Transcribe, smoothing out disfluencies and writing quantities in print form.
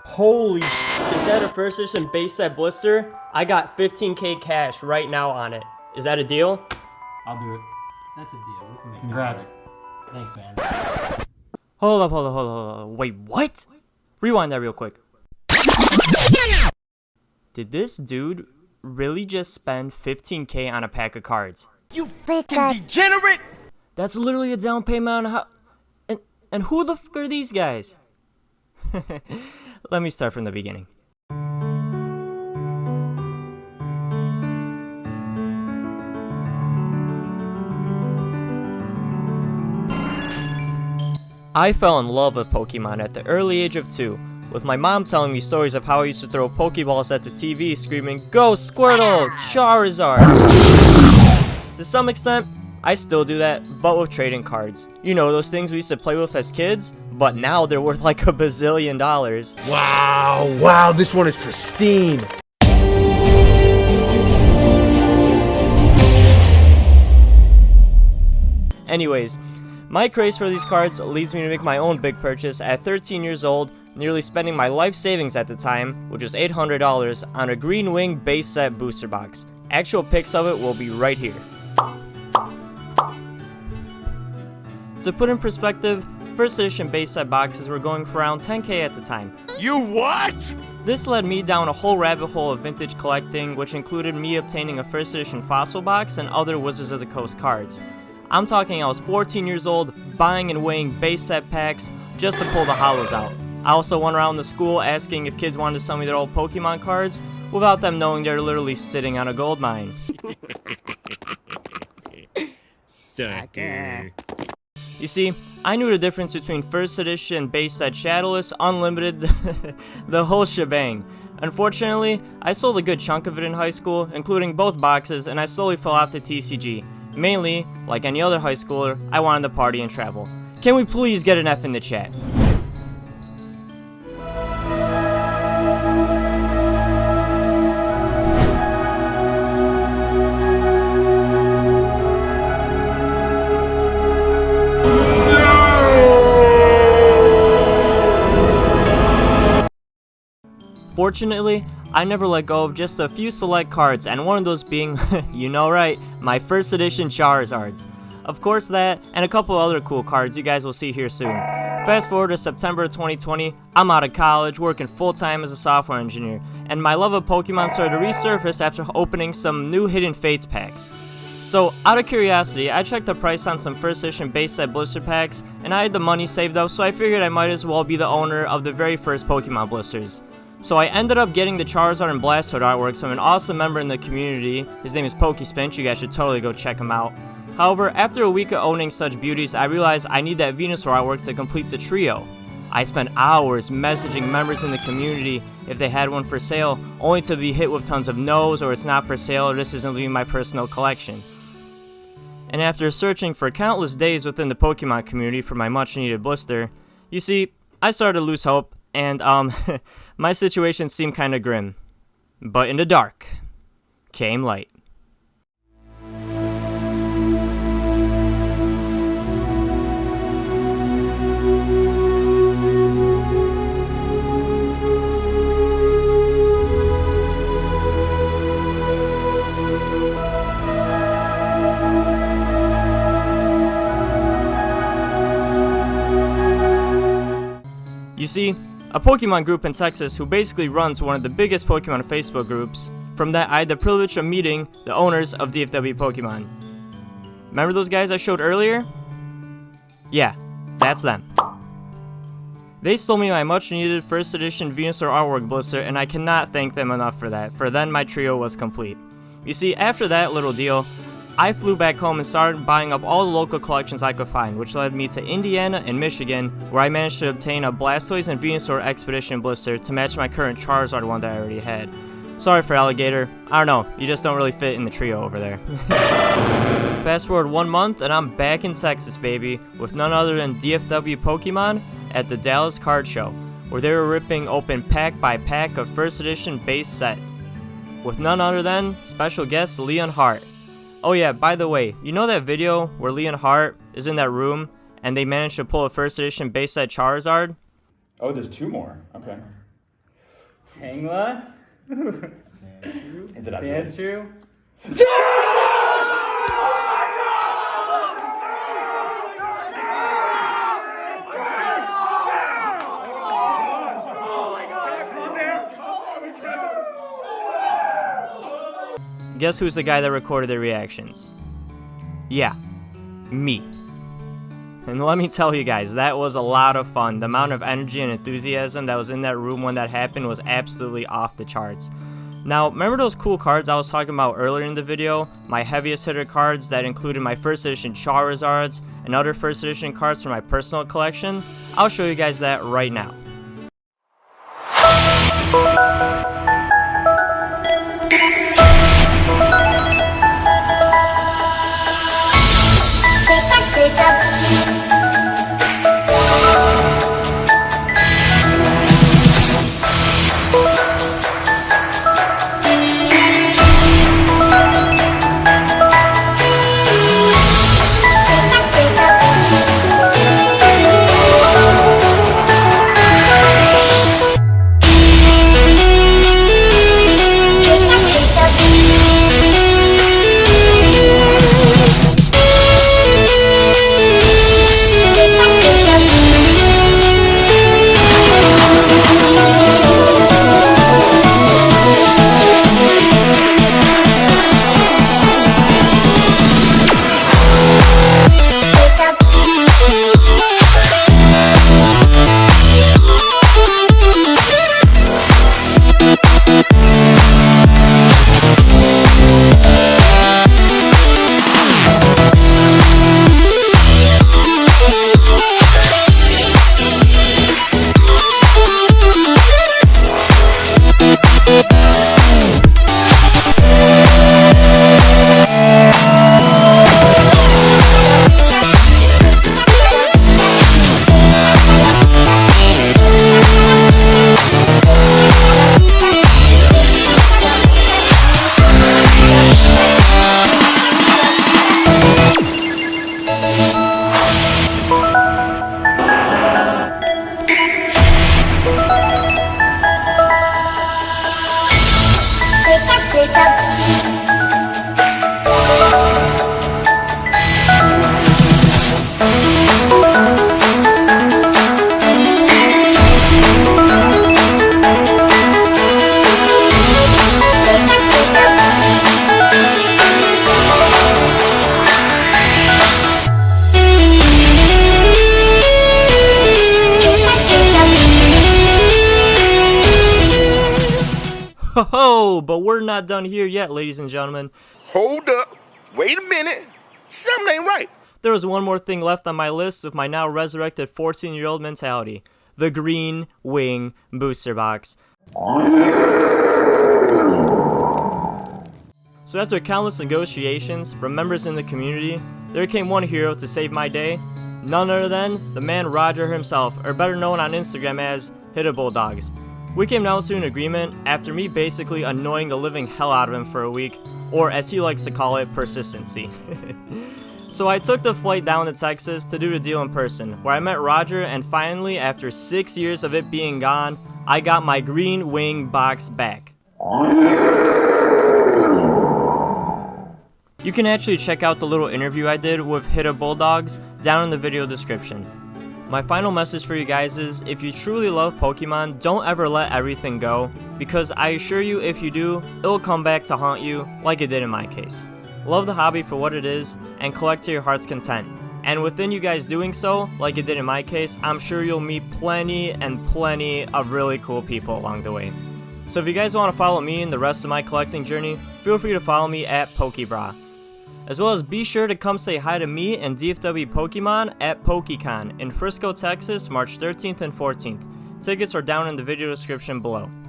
Holy sh**, is that a first edition base set blister? I got 15k cash right now on it. Is that a deal? I'll do it. That's a deal. We can make Congrats. that work. Thanks, man. Hold up. Wait, what? Rewind that real quick. Did this dude really just spend 15k on a pack of cards? You fucking degenerate! That's literally a down payment on a house. And who the fuck are these guys? Let me start from the beginning. I fell in love with Pokemon at the early age of 2, with my mom telling me stories of how I used to throw Pokeballs at the TV screaming, "Go Squirtle! Charizard!" To some extent, I still do that, but with trading cards. You know, those things we used to play with as kids, but now they're worth like $1 bazillion. Wow, this one is pristine. Anyways, my craze for these cards leads me to make my own big purchase at 13 years old, nearly spending my life savings at the time, which was $800, on a Green Wing base set booster box. Actual pics of it will be right here. To put in perspective, first edition base set boxes were going for around 10k at the time. You what? This led me down a whole rabbit hole of vintage collecting, which included me obtaining a first edition fossil box and other Wizards of the Coast cards. I'm talking I was 14 years old, buying and weighing base set packs just to pull the hollows out. I also went around the school asking if kids wanted to sell me their old Pokemon cards, without them knowing they're literally sitting on a gold mine. Sucker. You see, I knew the difference between first edition base set Shadowless, Unlimited, the whole shebang. Unfortunately, I sold a good chunk of it in high school, including both boxes, and I slowly fell off the TCG. Mainly, like any other high schooler, I wanted to party and travel. Can we please get an F in the chat? Fortunately, I never let go of just a few select cards, and one of those being, you know right, my first edition Charizards. Of course that, and a couple other cool cards you guys will see here soon. Fast forward to September 2020, I'm out of college, working full-time as a software engineer, and my love of Pokemon started to resurface after opening some new Hidden Fates packs. So, out of curiosity, I checked the price on some first edition base set blister packs, and I had the money saved up, so I figured I might as well be the owner of the very first Pokemon blisters. So I ended up getting the Charizard and Blastoise artworks from an awesome member in the community. His name is Pokespinch, you guys should totally go check him out. However, after a week of owning such beauties, I realized I need that Venusaur artwork to complete the trio. I spent hours messaging members in the community if they had one for sale, only to be hit with tons of no's, or it's not for sale, or this isn't leaving my personal collection. And after searching for countless days within the Pokemon community for my much needed blister, you see, I started to lose hope, and my situation seemed kinda grim. But in the dark came light. You see, a Pokemon group in Texas who basically runs one of the biggest Pokemon Facebook groups. From that, I had the privilege of meeting the owners of DFW Pokemon. Remember those guys I showed earlier? Yeah, that's them. They stole me my much needed first edition Venusaur artwork blister, and I cannot thank them enough for that, for then my trio was complete. You see, after that little deal, I flew back home and started buying up all the local collections I could find, which led me to Indiana and Michigan, where I managed to obtain a Blastoise and Venusaur Expedition blister to match my current Charizard one that I already had. Sorry for Alligator, I don't know, you just don't really fit in the trio over there. Fast forward 1 month and I'm back in Texas, baby, with none other than DFW Pokemon at the Dallas Card Show, where they were ripping open pack by pack of first edition base set, with none other than special guest Leon Hart. Oh yeah, by the way, you know that video where Leon Hart is in that room and they managed to pull a first edition base set Charizard. Oh, there's 2 more. Okay. Tangela. Is it actually? Sandshrew. Guess who's the guy that recorded their reactions? Yeah, me. And let me tell you guys, that was a lot of fun. The amount of energy and enthusiasm that was in that room when that happened was absolutely off the charts. Now, remember those cool cards I was talking about earlier in the video? My heaviest hitter cards that included my first edition Charizards and other first edition cards from my personal collection? I'll show you guys that right now. Ho-ho! But we're not done here yet, ladies and gentlemen. Hold up. Wait a minute. Something ain't right. There was one more thing left on my list with my now resurrected 14-year-old mentality. The Green Wing Booster Box. So after countless negotiations from members in the community, there came one hero to save my day. None other than the man Roger himself, or better known on Instagram as Hita Bulldogs. We came down to an agreement after me basically annoying the living hell out of him for a week, or as he likes to call it, persistency. So I took the flight down to Texas to do the deal in person, where I met Roger, and finally, after 6 years of it being gone, I got my Green Wing box back. You can actually check out the little interview I did with Hita Bulldogs down in the video description. My final message for you guys is, if you truly love Pokemon, don't ever let everything go, because I assure you if you do, it'll come back to haunt you like it did in my case. Love the hobby for what it is, and collect to your heart's content. And within you guys doing so, like it did in my case, I'm sure you'll meet plenty and plenty of really cool people along the way. So if you guys want to follow me and the rest of my collecting journey, feel free to follow me at Pokebra. As well as be sure to come say hi to me and DFW Pokemon at PokeCon in Frisco, Texas, March 13th and 14th. Tickets are down in the video description below.